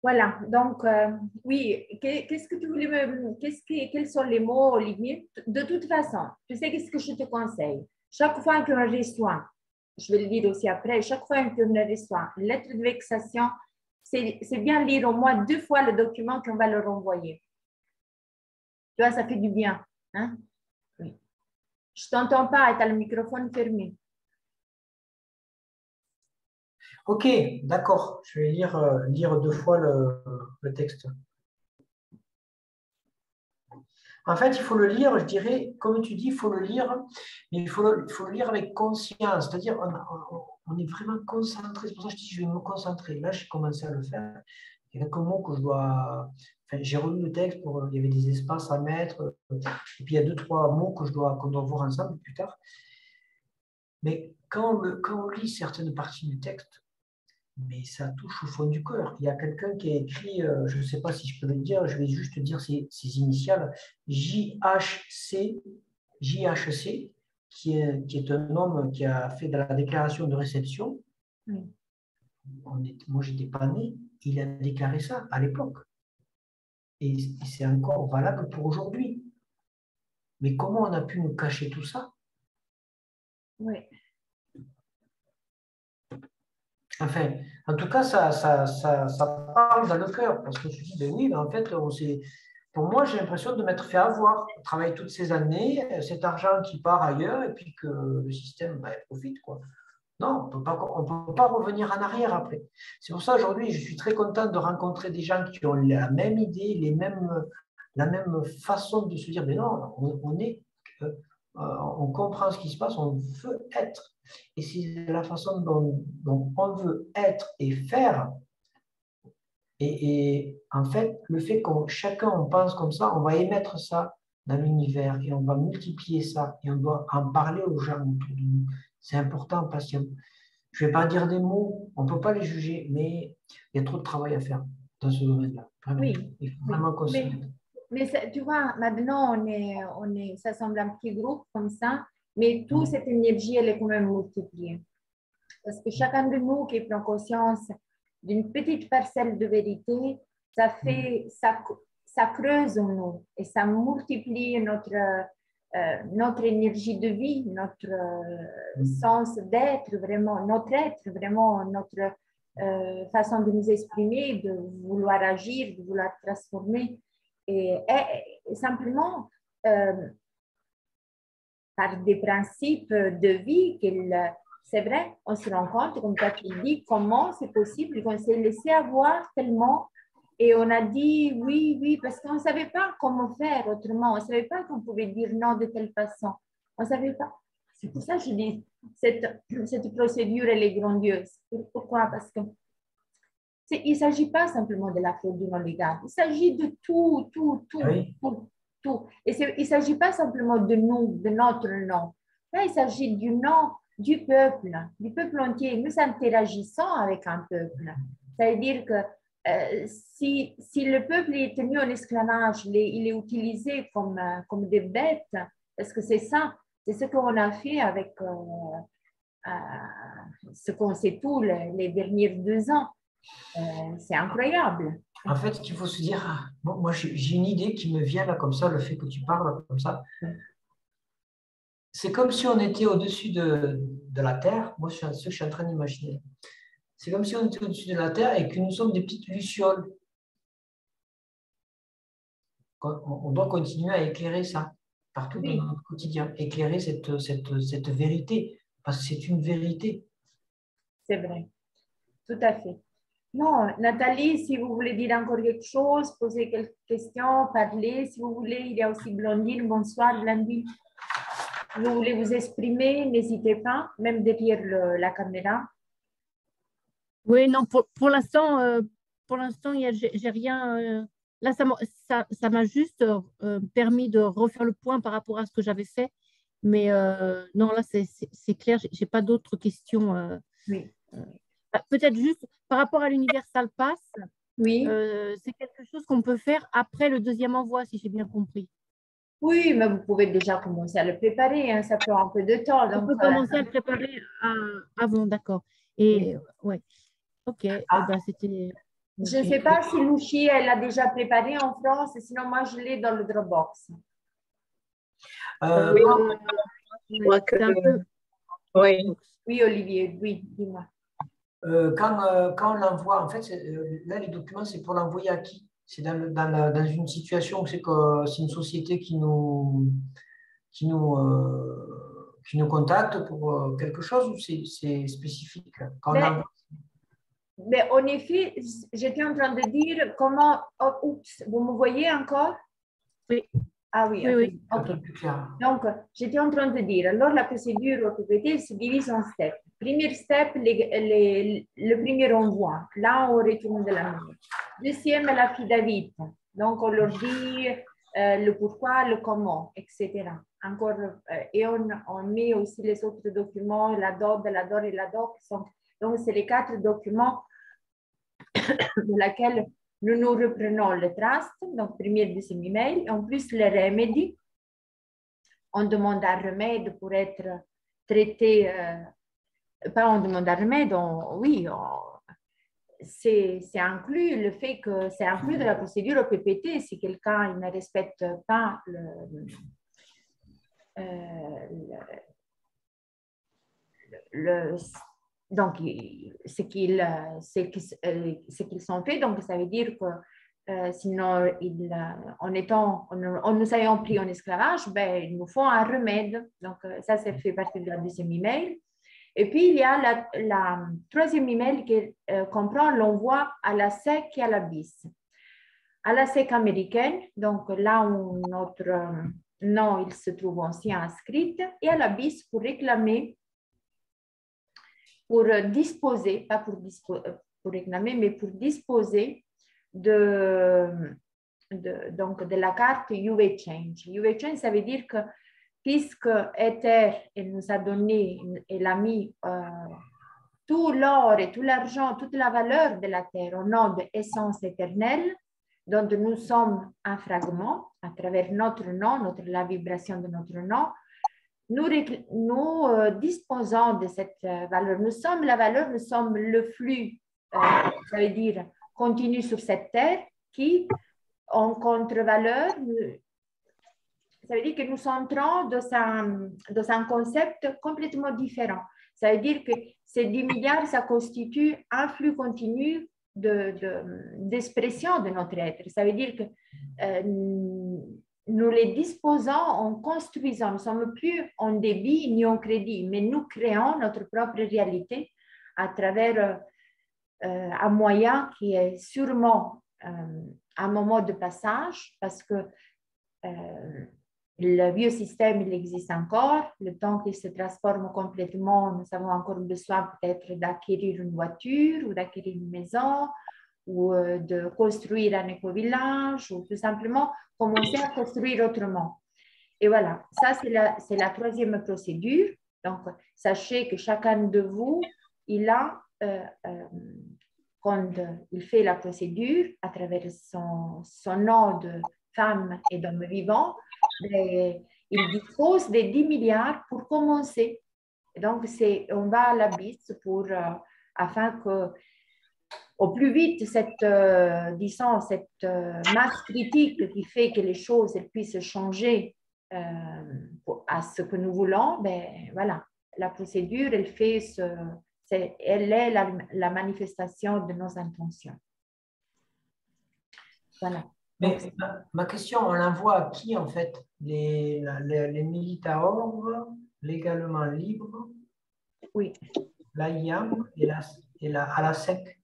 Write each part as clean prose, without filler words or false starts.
Voilà, donc oui, qu'est-ce que tu voulais quels sont les mots, Olivier? De toute façon, tu sais qu'est-ce que je te conseille? Chaque fois qu'on reçoit, je vais le dire aussi après, chaque fois qu'on reçoit une lettre de vexation, c'est bien lire au moins 2 fois le document qu'on va leur envoyer. Tu vois, ça fait du bien. Hein? Oui. Je ne t'entends pas, tu as le microphone fermé. Ok, d'accord. Je vais lire 2 fois le texte. En fait, il faut le lire, je dirais, comme tu dis, il faut le lire, mais il faut le lire avec conscience. C'est-à-dire, on est vraiment concentré. C'est pour ça que je dis, je vais me concentrer. Là, j'ai commencé à le faire. Il y a quelques mots que je dois. Enfin, j'ai relu le texte il y avait des espaces à mettre. Et puis, il y a 2, 3 mots qu'on doit voir ensemble plus tard. Mais quand on lit certaines parties du texte, mais ça touche au fond du cœur. Il y a quelqu'un qui a écrit, je ne sais pas si je peux le dire, je vais juste dire ses initiales, JHC, qui est un homme qui a fait de la déclaration de réception. Moi, je n'étais pas né, il a déclaré ça à l'époque. Et c'est encore valable pour aujourd'hui. Mais comment on a pu nous cacher tout ça? Oui. Enfin, en tout cas, ça parle dans le cœur. Parce que je me dis, ben oui, mais en fait, pour moi, j'ai l'impression de m'être fait avoir. On travaille toutes ces années, cet argent qui part ailleurs, et puis que le système profite, quoi. Non, on ne peut pas revenir en arrière après. C'est pour ça, aujourd'hui, je suis très content de rencontrer des gens qui ont la même idée, la même façon de se dire, mais non, on comprend ce qui se passe, on veut être. Et c'est la façon dont on veut être et faire. Et en fait, le fait que chacun on pense comme ça, on va émettre ça dans l'univers et on va multiplier ça et on doit en parler aux gens autour de nous. C'est important, patient. Je ne vais pas dire des mots, on ne peut pas les juger, mais il y a trop de travail à faire dans ce domaine-là. Oui, il faut oui. vraiment qu'on s'y mette. Mais tu vois, maintenant, ça semble un petit groupe comme ça, mais toute cette énergie, elle est quand même multipliée. Parce que chacun de nous qui prend conscience d'une petite parcelle de vérité, ça creuse en nous et ça multiplie notre énergie de vie, notre sens d'être, vraiment, notre être, vraiment, notre façon de nous exprimer, de vouloir agir, de vouloir transformer. Et simplement, par des principes de vie, c'est vrai, on se rend compte, comme toi tu dis, comment c'est possible qu'on s'est laissé avoir tellement et on a dit oui, oui, parce qu'on ne savait pas comment faire autrement, on ne savait pas qu'on pouvait dire non de telle façon, on ne savait pas. C'est pour ça que je dis, cette procédure, elle est grandiose. Pourquoi? Parce que il ne s'agit pas simplement de la faute du non-légal, il s'agit de tout, Oui. tout. Et il ne s'agit pas simplement de nous, de notre nom. Là, il s'agit du nom du peuple entier. Nous interagissons avec un peuple. Ça veut dire que si le peuple est tenu en esclavage, il est utilisé comme des bêtes, parce que c'est ça, c'est ce qu'on a fait avec ce qu'on sait tous les derniers 2 ans. C'est incroyable. En fait, il faut se dire, moi j'ai une idée qui me vient là comme ça, le fait que tu parles comme ça. C'est comme si on était au-dessus de la Terre. Moi, c'est ce que je suis en train d'imaginer. C'est comme si on était au-dessus de la Terre et que nous sommes des petites lucioles. On doit continuer à éclairer ça partout dans notre quotidien, éclairer cette vérité, parce que c'est une vérité. C'est vrai, tout à fait. Non, Nathalie, si vous voulez dire encore quelque chose, poser quelques questions, parler, si vous voulez, il y a aussi Blondine. Bonsoir, Blondine. Si vous voulez vous exprimer, n'hésitez pas, même derrière la caméra. Oui, non, pour l'instant, j'ai rien. Là, ça m'a juste permis de refaire le point par rapport à ce que j'avais fait. Mais non, là, c'est clair, j'ai pas d'autres questions. Oui. Peut-être juste par rapport à l'Universal Pass, Oui. c'est quelque chose qu'on peut faire après le deuxième envoi, si j'ai bien compris. Oui, mais vous pouvez déjà commencer à le préparer, hein, ça prend un peu de temps. On peut commencer à le préparer avant, d'accord. Et ouais, ok, eh ben, c'était… Je ne sais pas si Lucie, elle a déjà préparé en France, sinon moi, je l'ai dans le Dropbox. Oui, je crois que... Oui. Oui, Olivier, oui, dis-moi. Quand on l'envoie, en fait, là, les documents, c'est pour l'envoyer à qui? C'est dans une situation où c'est une société qui nous contacte pour quelque chose ou c'est spécifique? Quand on l'envoie, mais en effet, j'étais en train de dire comment... Oh, oups, vous me voyez encore? Oui. Ah oui, oui, oui. un peu plus clair. Donc, j'étais en train de dire, alors la procédure OPPT se divise en steps. Premier step, le premier envoi. Là, on retourne de la mail. Deuxième, l'affidavit. Donc, on leur dit le pourquoi, le comment, etc. Encore, et on met aussi les autres documents, la DOD, la DOR et la DOC. Donc, c'est les 4 documents de laquelle nous reprenons le trust, donc premier, deuxième email, et en plus le remedy. On demande un remède pour être traité, pas on demande un remède, oui, c'est inclus le fait que c'est inclus de la procédure au PPT si quelqu'un ne respecte pas donc ce qu'ils sont faits, donc ça veut dire que sinon, en nous ayant pris en esclavage, ben, il nous faut un remède. Donc, ça fait partie de la deuxième email. Et puis, il y a la troisième email qui comprend l'envoi à la SEC et à la BIS. À la SEC américaine, donc là où notre nom il se trouve aussi inscrit, et à la BIS pour réclamer, pour disposer, pas pour réclamer, mais pour disposer donc de la carte UV Change. UV Change, ça veut dire que puisque Ether elle nous a donné, elle a mis tout l'or et tout l'argent, toute la valeur de la Terre au nom de essence éternelle, dont nous sommes un fragment à travers notre nom, la vibration de notre nom, nous disposons de cette valeur. Nous sommes la valeur, nous sommes le flux, ça veut dire continu sur cette terre qui, en contre-valeur, ça veut dire que nous entrons dans un concept complètement différent. Ça veut dire que ces 10 milliards, ça constitue un flux continu d'expression de notre être. Ça veut dire que nous les disposons en construisant. Nous ne sommes plus en débit ni en crédit, mais nous créons notre propre réalité à travers un moyen qui est sûrement un moment de passage parce que le biosystème, il existe encore. Le temps qu'il se transforme complètement, nous avons encore besoin peut-être d'acquérir une voiture ou d'acquérir une maison ou de construire un éco-village ou tout simplement commencer à construire autrement. Et voilà, ça c'est la troisième procédure. Donc, sachez que chacun de vous, il a, quand il fait la procédure à travers son nom de femme et d'homme vivant, il dispose de 10 milliards pour commencer. Et donc, on va à la BIS afin que au plus vite, cette masse critique qui fait que les choses puissent changer à ce que nous voulons, ben, voilà, la procédure, elle est la manifestation de nos intentions. Voilà. Mais ma question, on l'envoie à qui en fait? Les militaires légalement libres, oui. l'AIAM et à la SEC.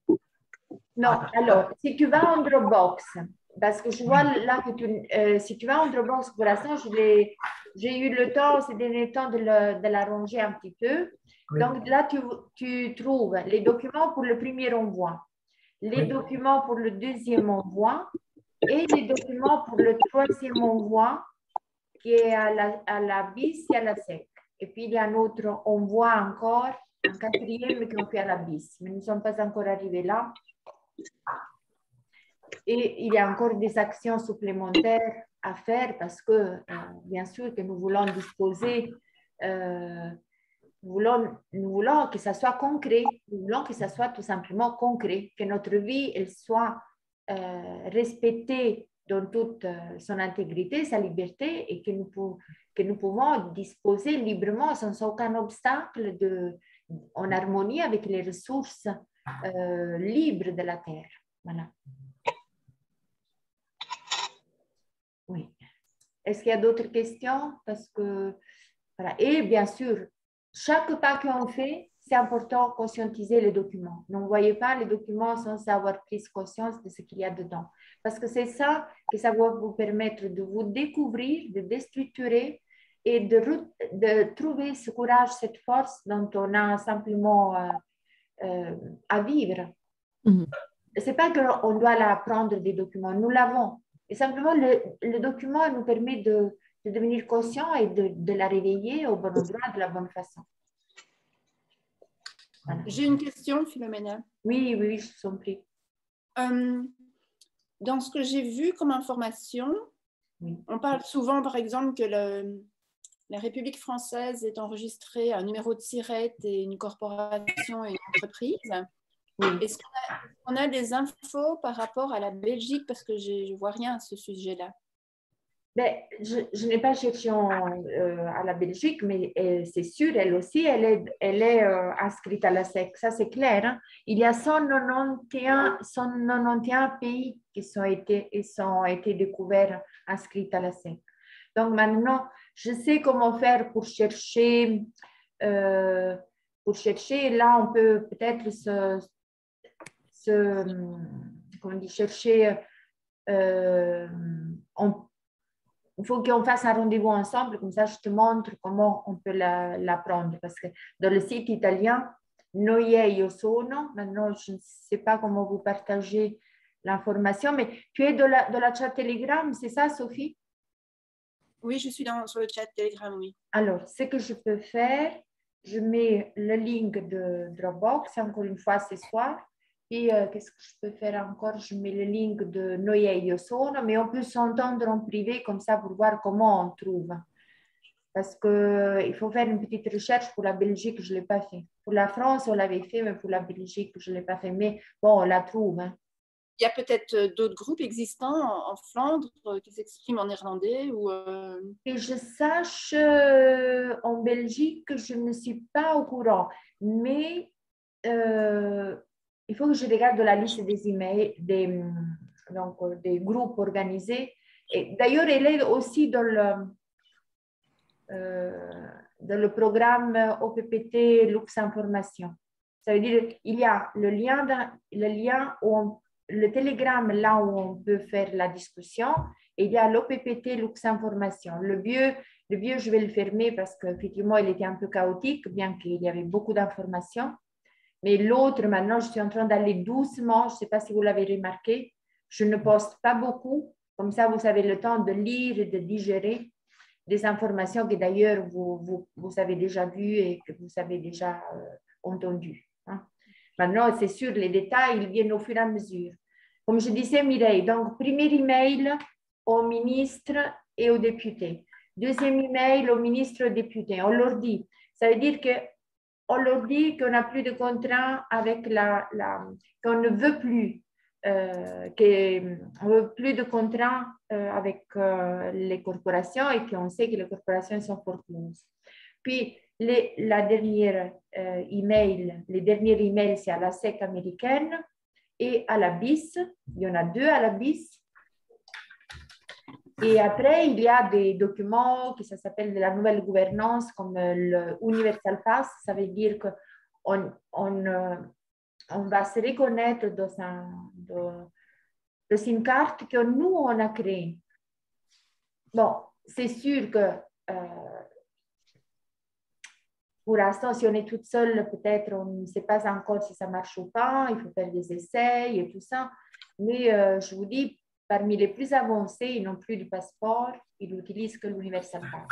Non, alors, si tu vas en Dropbox, parce que je vois là que si tu vas en Dropbox, pour l'instant, j'ai eu le temps, ces derniers temps, de la ranger un petit peu. Oui. Donc là, tu trouves les documents pour le premier envoi, les documents pour le deuxième envoi et les documents pour le troisième envoi qui est à la BIS et à la SEC. Et puis, il y a un autre envoi encore, un quatrième qui on fait à la BIS, mais nous ne sommes pas encore arrivés là. Et il y a encore des actions supplémentaires à faire parce que, bien sûr, que nous voulons disposer nous voulons que ça soit concret, nous voulons que ça soit tout simplement concret, que notre vie elle soit respectée dans toute son intégrité, sa liberté, et que nous pouvons disposer librement sans aucun obstacle en harmonie avec les ressources libres de la Terre. Voilà. Oui. Est-ce qu'il y a d'autres questions? Parce que, voilà. Et bien sûr, chaque pas qu'on fait, c'est important de conscientiser les documents. N'envoyez pas les documents sans avoir pris conscience de ce qu'il y a dedans. Parce que c'est ça que ça va vous permettre de vous découvrir, de déstructurer et de trouver ce courage, cette force dont on a simplement à vivre. Mhm. Ce n'est pas qu'on doit l'apprendre des documents, nous l'avons. Et simplement, le document nous permet de devenir conscient et de la réveiller au bon endroit, de la bonne façon. Voilà. J'ai une question, Philomena. Oui, oui, je vous en prie. Dans ce que j'ai vu comme information, Oui. on parle souvent, par exemple, que la République française est enregistrée un numéro de SIRET et une corporation et une entreprise. Oui. Est-ce qu'on a des infos par rapport à la Belgique? Parce que je ne vois rien à ce sujet-là. Ben, je n'ai pas cherché à la Belgique, mais c'est sûr, elle aussi, elle est inscrite à la SEC. Ça, c'est clair. Hein? Il y a 191 pays qui ont été découverts, inscrits à la SEC. Donc, maintenant, je sais comment faire pour chercher. Là, on peut peut-être chercher. Il faut qu'on fasse un rendez-vous ensemble, comme ça je te montre comment on peut l'apprendre. Parce que dans le site italien, Noie io sono, maintenant je ne sais pas comment vous partagez l'information, mais tu es dans la chat Telegram, c'est ça, Sophie? Oui, je suis sur le chat Telegram, oui. Alors, ce que je peux faire, je mets le link de Dropbox, encore une fois ce soir. Et qu'est-ce que je peux faire encore? Je mets le link de Noie io sono, mais on peut s'entendre en privé comme ça pour voir comment on trouve. Parce qu'il faut faire une petite recherche pour la Belgique, je ne l'ai pas fait. Pour la France, on l'avait fait, mais pour la Belgique, je ne l'ai pas fait. Mais bon, on la trouve. Hein. Il y a peut-être d'autres groupes existants en Flandre qui s'expriment en néerlandais ou Que je sache, en Belgique, je ne suis pas au courant. Mais il faut que je regarde la liste des emails, des groupes organisés. Et d'ailleurs, elle est aussi dans le programme OPPT Lux Information. Ça veut dire qu'il y a le lien le Telegram, là où on peut faire la discussion, et il y a l'OPPT Lux Information. Le vieux, je vais le fermer parce qu'effectivement, il était un peu chaotique, bien qu'il y avait beaucoup d'informations. Mais l'autre, maintenant, je suis en train d'aller doucement. Je ne sais pas si vous l'avez remarqué. Je ne poste pas beaucoup. Comme ça, vous avez le temps de lire et de digérer des informations que d'ailleurs, vous avez déjà vues et que vous avez déjà entendues. Hein. Maintenant, c'est sûr, les détails, ils viennent au fur et à mesure. Comme je disais, Mireille, donc, premier email au ministre et aux députés. Deuxième email au ministre et aux députés. On leur dit. Ça veut dire que on leur dit qu'on n'a plus de contraintes avec qu'on ne veut plus, qu'on veut plus de contraintes avec les corporations et qu'on sait que les corporations sont porteuses. Puis, les derniers emails, c'est à la SEC américaine et à la BIS. Il y en a 2 à la BIS. Et après, il y a des documents qui s'appellent de la nouvelle gouvernance, comme le Universal Pass. Ça veut dire qu'on va se reconnaître dans une carte que nous, on a créée. Bon, c'est sûr que pour l'instant, si on est toute seule, peut-être on ne sait pas encore si ça marche ou pas. Il faut faire des essais et tout ça. Mais je vous dis, parmi les plus avancés, ils n'ont plus de passeport, ils n'utilisent que l'Universal Pass.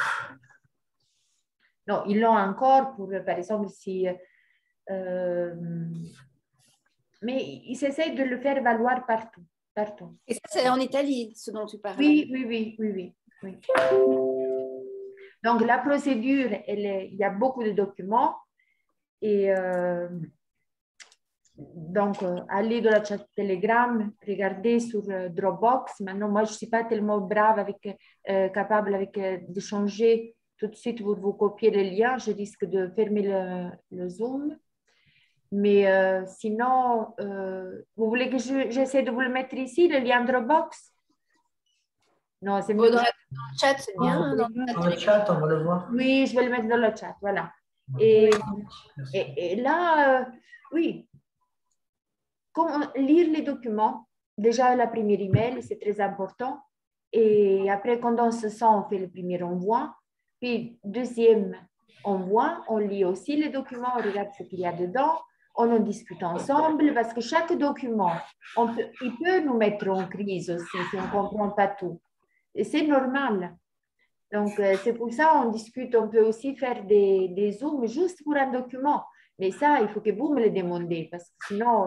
Non, ils l'ont encore pour, par exemple, si... mais ils essayent de le faire valoir partout. Et ça, c'est en Italie, ce dont tu parles. Oui. Donc, la procédure, il y a beaucoup de documents. Et donc, allez dans la chat Telegram, regardez sur Dropbox. Maintenant, moi, je ne suis pas tellement brave, capable d'échanger tout de suite pour vous copier le lien. Je risque de fermer le Zoom. Mais sinon, vous voulez que j'essaie de vous le mettre ici, le lien Dropbox? Non, c'est mieux. Dans le chat, c'est bien. Dans le chat, on va le voir. Oui, je vais le mettre dans le chat, voilà. Et là, oui, lire les documents, déjà la première email, c'est très important. Et après, quand on se sent, on fait le premier envoi. Puis, deuxième envoi, on lit aussi les documents, on regarde ce qu'il y a dedans, on en discute ensemble, parce que chaque document, il peut nous mettre en crise aussi si on ne comprend pas tout. Et c'est normal. Donc, c'est pour ça qu'on discute. On peut aussi faire des zooms juste pour un document. Mais ça, il faut que vous me le demandiez, parce que sinon,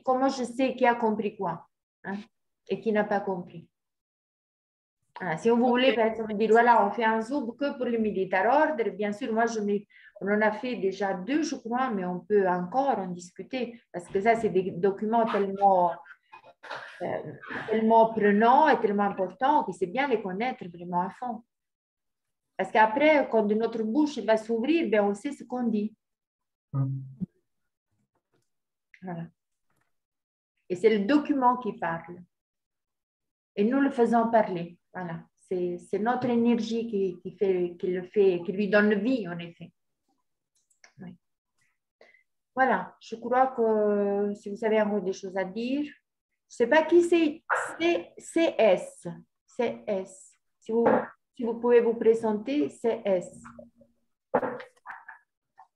comment je sais qui a compris quoi, hein, et qui n'a pas compris? Voilà, si vous voulez, par exemple, dire, voilà, on fait un zoom que pour le militaire ordre, bien sûr, moi, on en a fait déjà 2, je crois, mais on peut encore en discuter, parce que ça, c'est des documents tellement prenants et tellement importants que c'est bien les connaître vraiment à fond. Parce qu'après, quand notre bouche va s'ouvrir, ben, on sait ce qu'on dit. Voilà. Et c'est le document qui parle. Et nous le faisons parler. Voilà. C'est notre énergie qui lui donne vie, en effet. Oui. Voilà. Je crois que si vous avez encore des choses à dire, je ne sais pas qui c'est. CS. CS. Si vous pouvez vous présenter, CS.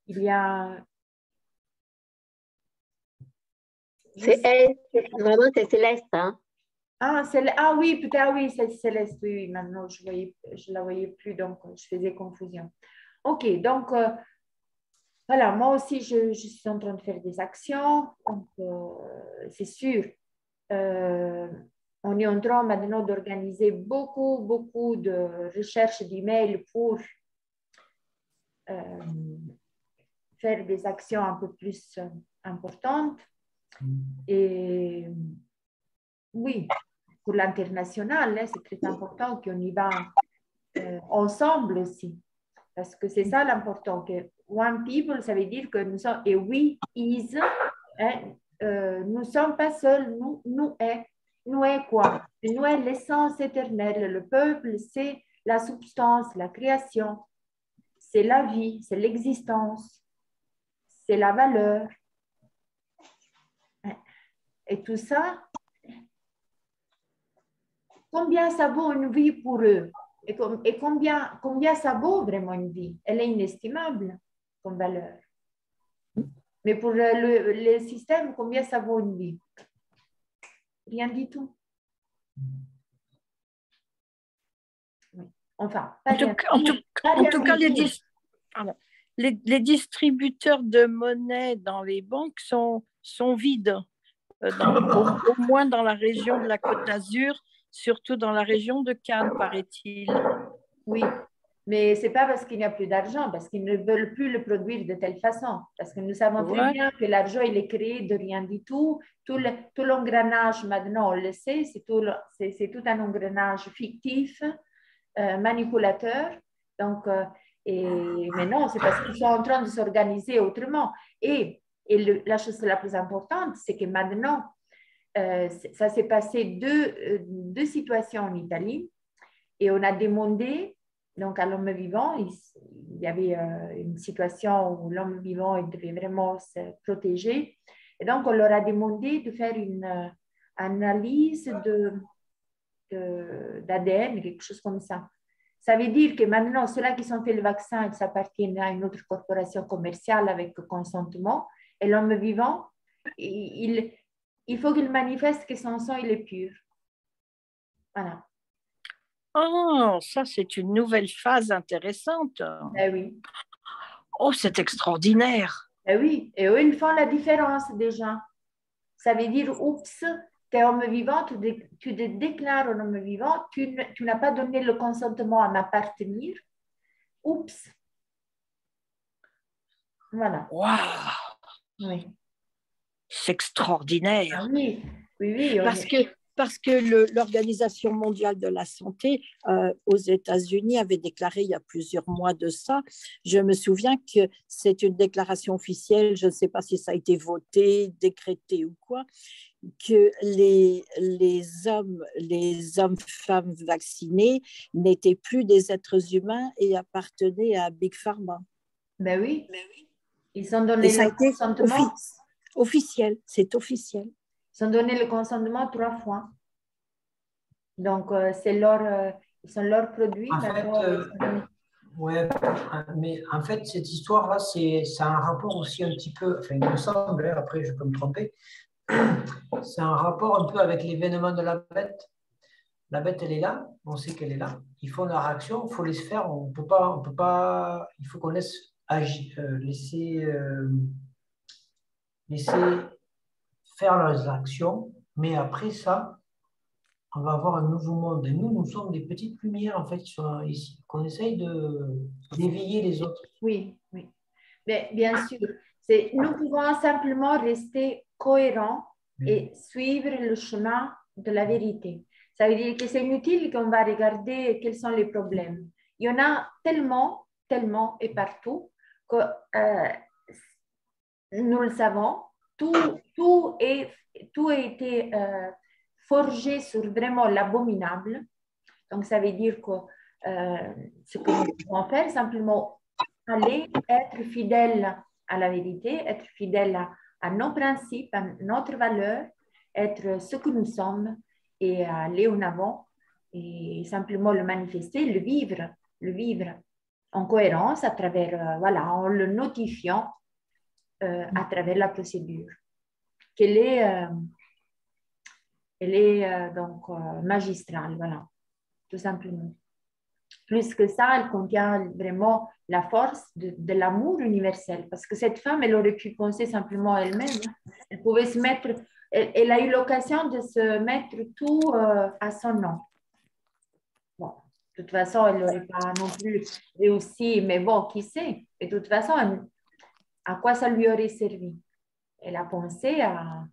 Il y a... Vraiment, c'est Céleste. Hein? Ah oui, peut-être, oui, c'est Céleste. Oui, maintenant, je ne la voyais plus, donc je faisais confusion. OK, donc, voilà, moi aussi, je suis en train de faire des actions. Donc, c'est sûr, on est en train maintenant d'organiser beaucoup de recherches d'emails pour faire des actions un peu plus importantes. Et oui, pour l'international, hein, c'est très important qu'on y va ensemble aussi. Parce que c'est ça l'important, que One People, ça veut dire que nous sommes, et we is, hein, nous ne sommes pas seuls, nous est quoi? Nous est l'essence éternelle, le peuple, c'est la substance, la création, c'est la vie, c'est l'existence, c'est la valeur. Et tout ça, combien ça vaut une vie pour eux? Et combien ça vaut vraiment une vie? Elle est inestimable comme valeur. Mais pour le système, combien ça vaut une vie? Rien du tout. Oui. Enfin, en tout cas, les distributeurs de monnaie dans les banques sont vides, au moins dans la région de la Côte d'Azur, surtout dans la région de Cannes, paraît-il. Oui, mais ce n'est pas parce qu'il n'y a plus d'argent, parce qu'ils ne veulent plus le produire de telle façon. Parce que nous savons très bien que l'argent, il est créé de rien du tout. Tout l'engrenage, maintenant, on le sait, c'est tout un engrenage fictif, manipulateur. Donc, mais non, c'est parce qu'ils sont en train de s'organiser autrement. Et la chose la plus importante, c'est que maintenant, ça s'est passé deux situations en Italie. Et on a demandé, donc à l'homme vivant, il y avait une situation où l'homme vivant il devait vraiment se protéger. Et donc, on leur a demandé de faire une analyse d'ADN, quelque chose comme ça. Ça veut dire que maintenant, ceux-là qui ont fait le vaccin, ils appartiennent à une autre corporation commerciale avec consentement. Et l'homme vivant, il faut qu'il manifeste que son sang il est pur. Voilà. Oh, ça, c'est une nouvelle phase intéressante. Ben oui. Oh, c'est extraordinaire. Ben oui, et eux, ils font la différence déjà. Ça veut dire, oups, tu es homme vivant, tu te déclares un homme vivant, tu n'as pas donné le consentement à m'appartenir. Oups. Voilà. Waouh, Oui. c'est extraordinaire. Ah oui, oui, oui. Parce que l'Organisation mondiale de la santé aux États-Unis avait déclaré il y a plusieurs mois de ça, je me souviens que c'est une déclaration officielle, je ne sais pas si ça a été voté, décrété ou quoi, que les hommes-femmes vaccinés n'étaient plus des êtres humains et appartenaient à Big Pharma. Ben oui. Ils ont Et donné ça a le été consentement. officiel, c'est officiel. Ils ont donné le consentement 3 fois. Donc, ils sont leurs produits. En fait, ouais, mais en fait, cette histoire-là, ça a un rapport aussi un petit peu, enfin, il me semble, hein, après je peux me tromper, c'est un rapport un peu avec l'événement de la bête. La bête, elle est là, on sait qu'elle est là. Ils font leur action, il faut laisser faire, on peut pas, il faut qu'on laisse agir, laisser faire leurs actions, mais après ça, on va avoir un nouveau monde. Et nous sommes des petites lumières, en fait, qui sont ici, qu'on essaye d'éveiller les autres. Oui, oui. Mais bien sûr, nous pouvons simplement rester cohérents et suivre le chemin de la vérité. Ça veut dire que c'est inutile qu'on va regarder quels sont les problèmes. Il y en a tellement, tellement et partout que nous le savons. Tout a été forgé sur vraiment l'abominable. Donc, ça veut dire que ce que nous devons faire, simplement aller être fidèle à la vérité, être fidèle à nos principes, à notre valeur, être ce que nous sommes et aller en avant et simplement le manifester, le vivre en cohérence à travers, voilà, en le notifiant à travers la procédure. Elle est donc magistrale, voilà, tout simplement. Plus que ça, elle contient vraiment la force de l'amour universel. Parce que cette femme, elle aurait pu penser simplement à elle-même. Elle pouvait se mettre, elle a eu l'occasion de se mettre tout à son nom. Bon, de toute façon, elle n'aurait pas non plus réussi, mais bon, qui sait? Et de toute façon, à quoi ça lui aurait servi? Elle a pensé à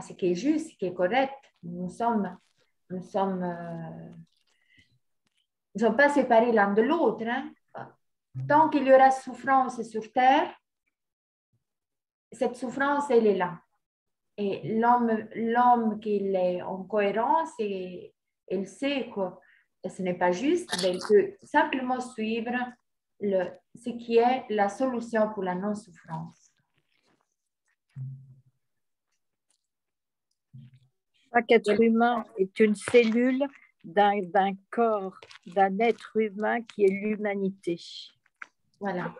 ce qui est juste, ce qui est correct. Nous ne sommes pas séparés l'un de l'autre. Hein. Tant qu'il y aura souffrance sur terre, cette souffrance, elle est là. Et l'homme qui est en cohérence, il sait que ce n'est pas juste, mais il peut simplement suivre ce qui est la solution pour la non-souffrance. Chaque être humain est une cellule d'un corps, d'un être humain qui est l'humanité. Voilà.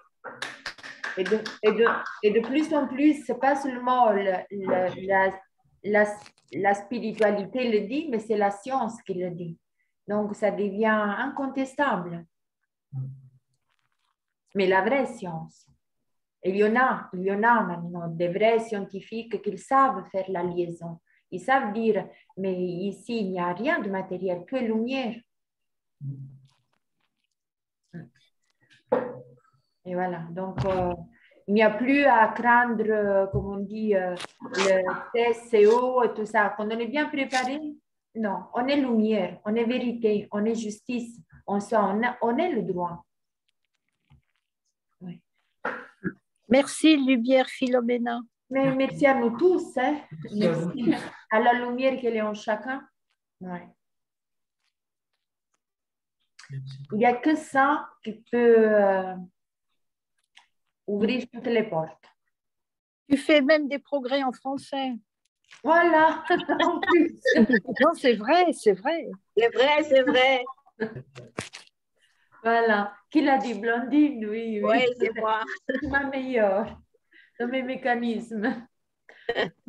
Et de plus en plus, ce n'est pas seulement la spiritualité le dit, mais c'est la science qui le dit. Donc, ça devient incontestable. Mais la vraie science. Et il y en a maintenant des vrais scientifiques qui savent faire la liaison. Ils savent dire, mais ici, il n'y a rien de matériel, que lumière. Et voilà, donc il n'y a plus à craindre, comme on dit, le TCO et tout ça. Quand on est bien préparé, non, on est lumière, on est vérité, on est justice, on est le droit. Oui. Merci, Lumière Philomena. Mais merci à nous tous, hein. Merci à la lumière qu'elle est en chacun. Ouais. Il n'y a que ça qui peut ouvrir toutes les portes. Tu fais même des progrès en français. Voilà, en plus. Non, c'est vrai, c'est vrai. C'est vrai, c'est vrai. Voilà. Qui l'a dit? Blondine, oui, oui. Oui, c'est moi. C'est ma meilleure dans mes mécanismes.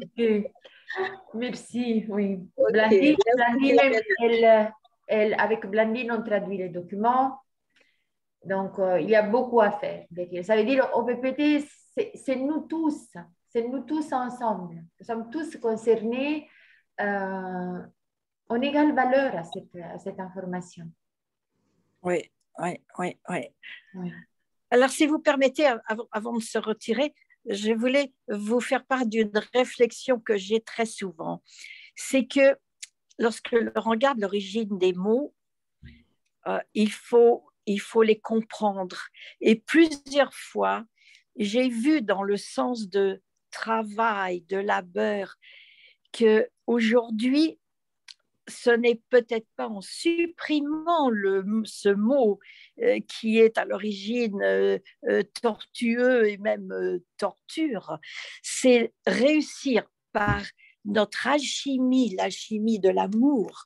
Okay. Merci, oui. Okay. Blandine, avec Blandine, on traduit les documents. Donc, il y a beaucoup à faire. Ça veut dire, au PPT, c'est nous tous ensemble. Nous sommes tous concernés en égale valeur à cette information. Oui. oui. Oui. Alors, si vous permettez, avant de se retirer, je voulais vous faire part d'une réflexion que j'ai très souvent. C'est que lorsque l'on regarde l'origine des mots, il faut les comprendre. Et plusieurs fois, j'ai vu dans le sens de travail, de labeur, qu'aujourd'hui, ce n'est peut-être pas en supprimant ce mot qui est à l'origine tortueux et même torture, c'est réussir par notre alchimie, l'alchimie de l'amour,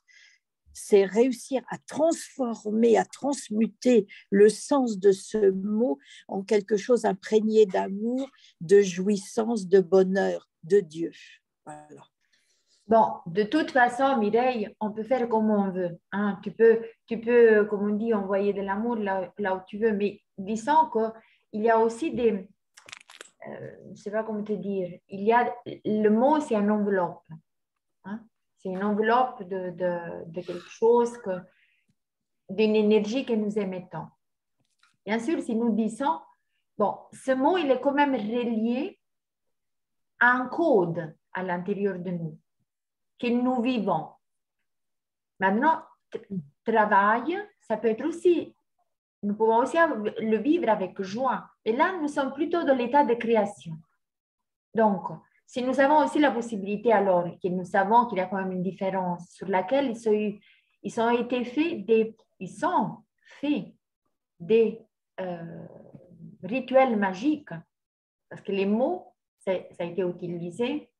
c'est réussir à transformer, à transmuter le sens de ce mot en quelque chose imprégné d'amour, de jouissance, de bonheur, de Dieu. Voilà. Bon, de toute façon, Mireille, on peut faire comme on veut. Hein. Tu peux, comme on dit, envoyer de l'amour là où tu veux, mais disons qu'il y a aussi des... je ne sais pas comment te dire. Le mot, c'est une enveloppe. Hein. C'est une enveloppe de quelque chose, d'une énergie que nous émettons. Bien sûr, si nous disons, bon, ce mot, il est quand même relié à un code à l'intérieur de nous, que nous vivons. Maintenant, travail, ça peut être aussi, nous pouvons aussi le vivre avec joie. Et là, nous sommes plutôt dans l'état de création. Donc, si nous avons aussi la possibilité, alors que nous savons qu'il y a quand même une différence sur laquelle ils sont faits des rituels magiques, parce que les mots, ça a été utilisé,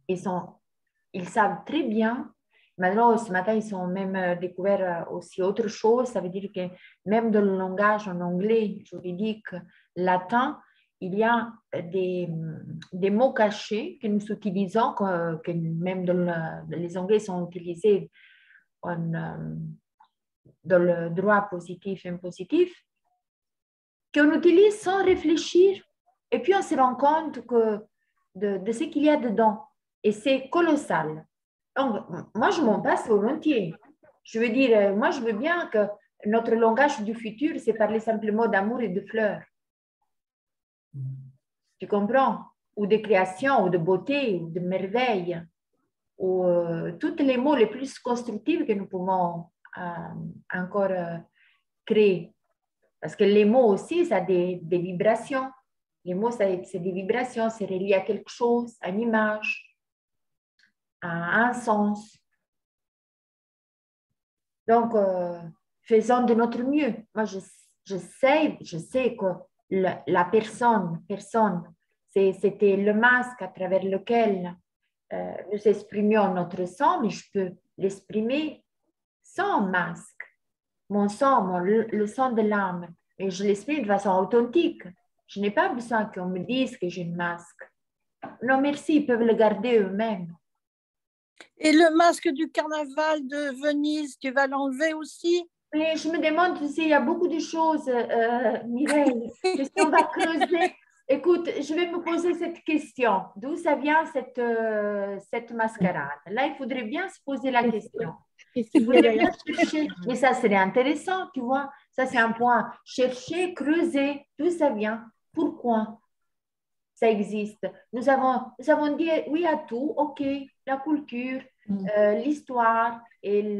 ils savent très bien. Maintenant, ce matin, ils ont même découvert aussi autre chose. Ça veut dire que même dans le langage en anglais, juridique, latin, il y a des mots cachés que nous utilisons, que même les Anglais sont utilisés dans le droit positif et impositif, qu'on utilise sans réfléchir. Et puis, on se rend compte de ce qu'il y a dedans. Et c'est colossal. Donc, moi, je m'en passe volontiers. Je veux dire, moi, je veux bien que notre langage du futur, c'est parler simplement d'amour et de fleurs. Tu comprends? Ou de création, ou de beauté, ou de merveille, ou tous les mots les plus constructifs que nous pouvons encore créer. Parce que les mots aussi, ça a des vibrations. Les mots, c'est des vibrations, c'est relié à quelque chose, à une image, à un sens. Donc, faisons de notre mieux. Moi, je sais que la personne, c'était le masque à travers lequel nous exprimions notre sang, mais je peux l'exprimer sans masque. Mon sang, le sang de l'âme, et je l'exprime de façon authentique. Je n'ai pas besoin qu'on me dise que j'ai un masque. Non, merci, ils peuvent le garder eux-mêmes. Et le masque du carnaval de Venise, tu vas l'enlever aussi? Mais je me demande, tu sais, il y a beaucoup de choses, Mireille, que si on va creuser. Écoute, je vais me poser cette question. D'où ça vient cette mascarade? Là, il faudrait bien se poser la question. Il faudrait bien chercher. Mais ça serait intéressant, tu vois. Ça, c'est un point. Chercher, creuser, d'où ça vient? Pourquoi ça existe? Nous avons dit oui à tout, ok, la culture, l'histoire et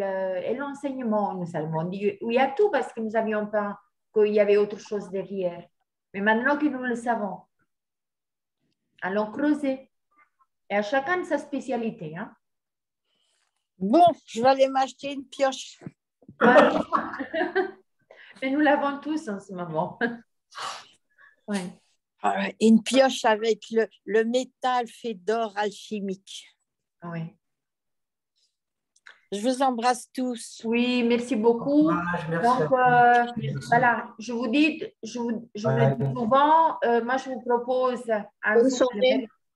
l'enseignement. Nous avons dit oui à tout parce que nous n'avions pas qu'il y avait autre chose derrière. Mais maintenant que nous le savons, allons creuser. Et à chacun de sa spécialité. Hein? Bon, je vais aller m'acheter une pioche. Ouais. Mais nous l'avons tous en ce moment. Ouais. Une pioche avec le métal fait d'or alchimique. Oui. Je vous embrasse tous. Oui, merci beaucoup. Merci. Donc, voilà, je vous dis, je vous le dis souvent, moi, je vous propose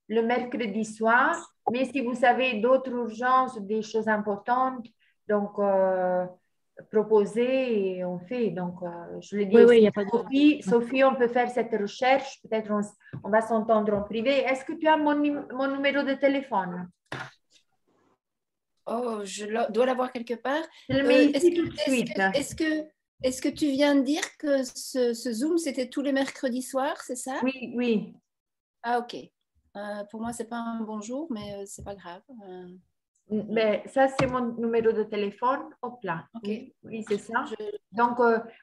le mercredi soir, mais si vous avez d'autres urgences, des choses importantes, donc, proposez et on fait. Donc, je le dis aussi. Y a pas de... Sophie, on peut faire cette recherche, peut-être on va s'entendre en privé. Est-ce que tu as mon numéro de téléphone? Oh, je dois l'avoir quelque part. Je le mets ici tout de suite. Est-ce que Est-ce que tu viens de dire que ce Zoom, c'était tous les mercredis soirs, c'est ça? Oui, oui. Ah, ok. Pour moi, c'est pas un bon jour, mais c'est pas grave. Mais ça, c'est mon numéro de téléphone. Hop là. Ok. Oui, oui, c'est ça. Donc,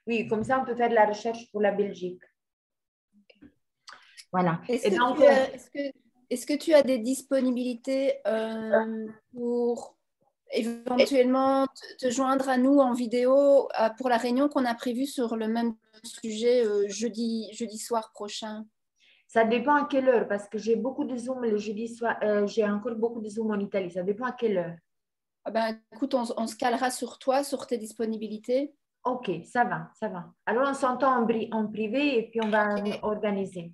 oui, comme ça, on peut faire de la recherche pour la Belgique. Voilà. Est-ce que tu as des disponibilités pour éventuellement te joindre à nous en vidéo pour la réunion qu'on a prévue sur le même sujet jeudi soir prochain? Ça dépend à quelle heure, parce que j'ai beaucoup de Zoom le jeudi soir. J'ai encore beaucoup de Zoom en Italie. Ça dépend à quelle heure. Ah ben, écoute, on se calera sur toi, sur tes disponibilités. Ok, ça va, ça va. Alors, on s'entend en privé et puis on va organiser.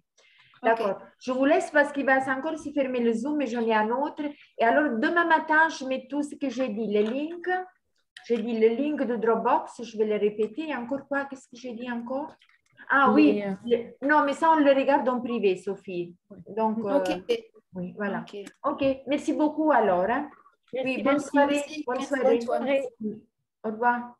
D'accord. Okay. Je vous laisse parce qu'il va encore se fermer le Zoom et j'en ai un autre. Et alors, demain matin, je mets tout ce que j'ai dit, les links. J'ai dit le link de Dropbox, je vais le répéter. Et encore quoi? Qu'est-ce que j'ai dit encore? Ah oui, non, mais ça, on le regarde en privé, Sophie. Donc, oui, voilà. Ok, merci beaucoup alors. Hein. Merci, oui, bonne soirée. Merci. Bonne soirée. Bonne soirée. Au revoir.